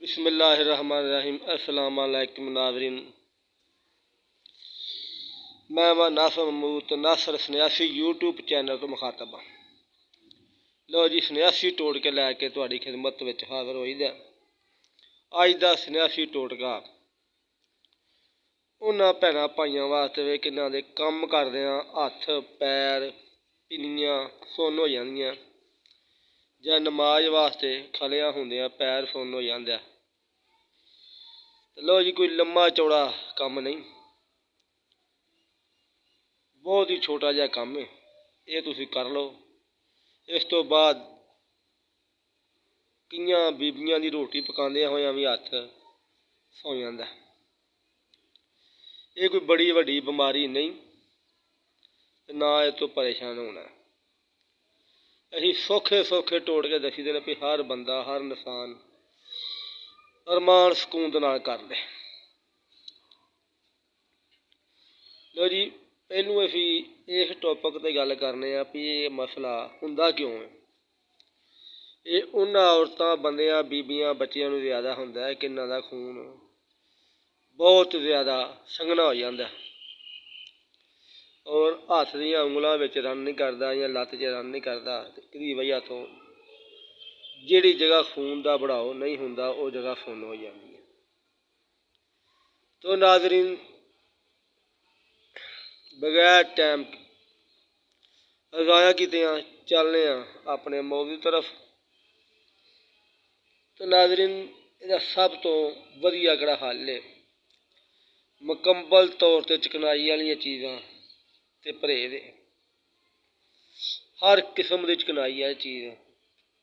बिस्मिल्लाहिर्रहमानिर्रहीम। अस्सलाम वालेकुम नाज़रीन। मैं वां नासर महमूद नासर सन्यासी यूट्यूब चैनल तो मुखातब हाँ। लो जी, सन्यासी टोटके लैके तुहाडी खिदमत विच हाज़र होईदा। अज दा सन्यासी टोटका उन्हां भैणां भाईयां वास्ते वे किन्हां दे कम करदिआं हत्थ पैर पिन्नियां सुन्न हो जांदियां, जां नमाज वास्ते खड़ियां हुंदिआं पैर सुन्न हो जांदे। लो जी, कोई लम्मा चौड़ा कम नहीं, बहुत ही छोटा जिहा काम है। ये तुसीं कर लो। इस तो बाद कईयां बीबियां दी रोटी पकांदिआं होइआं भी हत्थ सौ जांदा। ये कोई बड़ी वड्डी बीमारी नहीं, ना इस तो परेशान होना। असीं सौखे सौखे टोटके दस्सी दे ने भी हर बंदा हर इंसान अरमान सकून दे नाल कर ले। लो जी, पहलू असीं इस टॉपिक ते गल करने आ भी ये मसला हुंदा क्यों है। ये उन्हां औरतां बंदिआं बीबियां बच्चिआं नूं ज़्यादा हुंदा है किन्हां दा खून बहुत ज़्यादा संघना हो जांदा और हत्थ दियां उंगलां विच रन नहीं करदा जां लत्त च रन नहीं करदा। इहदी वजह तो जिहड़ी जगह खून दा बड़ाव नहीं हुंदा वो जगह सुन्न हो जांदी है। तो नाज़रीन, बगैर टाइम ज़ाया कीतिआं चलने अपने मौजू तरफ। तो नाज़रीन, इहदा सब तो वधिया किहड़ा हल है, मुकम्मल तौर ते चिकनाई वालियां चीज़ां ते परहेज़ है। हर किस्म दी चिकनाई वाली चीज़,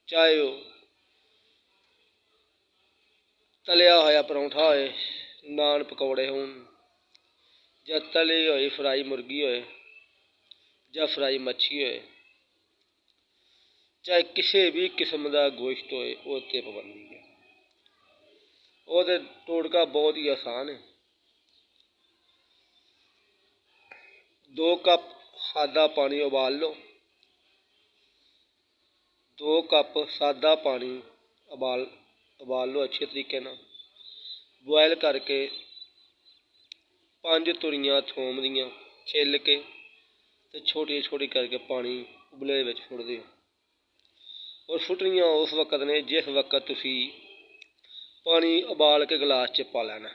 चाहे वो तलिया होया परौंठा होए, नान पकौड़े होन, जां तली होई फ्राई मुर्गी होए, जां फ्राई मच्छी होए, चाहे किसी भी किस्म का गोश्त होए, उस ते पाबंदी है। वो ते टोटका बहुत ही आसान है। 2 कप सादा पानी उबाल लो। 2 कप सादा पानी उबाल लो अच्छे तरीके नाल। बॉयल करके 5 तुरियां थोम दियां छिल के ते छोटी छोटी करके पानी उबले दे विच सुੱਟ दिओ। और सुੱਟਣੀਆਂ उस वक्त ने जिस वक्त तुसीं पानी उबाल के गिलास च पा लैना।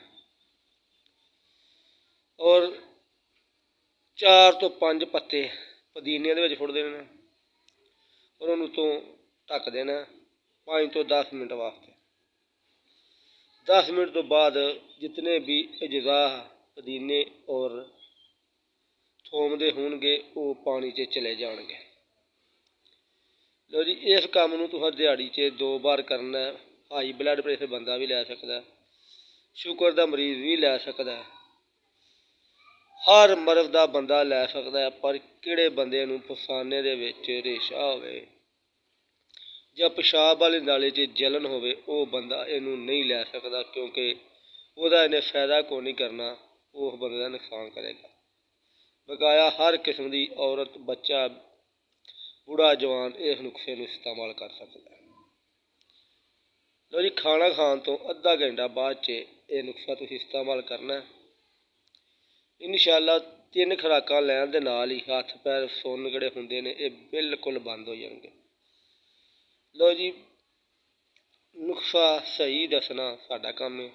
और 4 ਤੋਂ 5 पत्ते पुदीने दे विच सुੱਟ देने और उन्होंने तो ढक देना 5 ਤੋਂ 10 मिनट वास्ते। 10 मिनट तो बाद जितने भी अज़ा पुदीने और थोम दे होणगे वो पानी च चले जाणगे। लो जी, इस काम नूं तुहां दिहाड़ी च 2 बार करना। हाई ब्लड प्रेशर बंदा भी लै सकदा, शुगर दा मरीज़ भी लै सकदा, हर मर्ज़ दा बंदा लै सकदा है। पर किहड़े बंदे नूं पसाने दे विच रेशा होवे जां पेशाब वाली नाली च जलन होवे, वो बंदा इहनूं नहीं लै सकदा, क्योंकि ਉਹਦਾ ਇਹਨੇ फायदा कोई नहीं करना, उस बंदे का नुकसान करेगा। बकाया हर किस्म की औरत बच्चा बूढ़ा जवान इस नुस्खे नूं इस्तेमाल कर सकता है। लो जी, खाना खाण तो अद्धा घंटा बाद च ये नुस्खा तुसीं इस्तेमाल करना। इंशाअल्लाह 3 खुराकां लैण दे नाल ही हत्थ पैर सुन्न जिहड़े हुंदे ने ये बिल्कुल बंद हो जाणगे। लो जी, नुस्खा सही दसना साडा काम है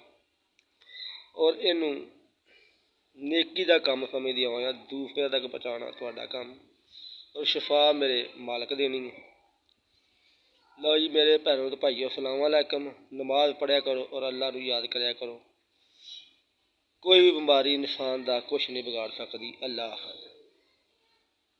और इनू नेकी दा काम समझदे होया दूसरे तक पहुँचाना तुहाडा काम और शिफा मेरे मालक देनी है। लो जी मेरे भैनों ते भाईओ, अस्सलाम वालेकुम। नमाज पढ़िया करो और अल्लाह नूं याद करिया करो। कोई भी बीमारी इंसान दा कुछ नहीं बिगाड़ सकदी। अल्लाह हाफ़िज़।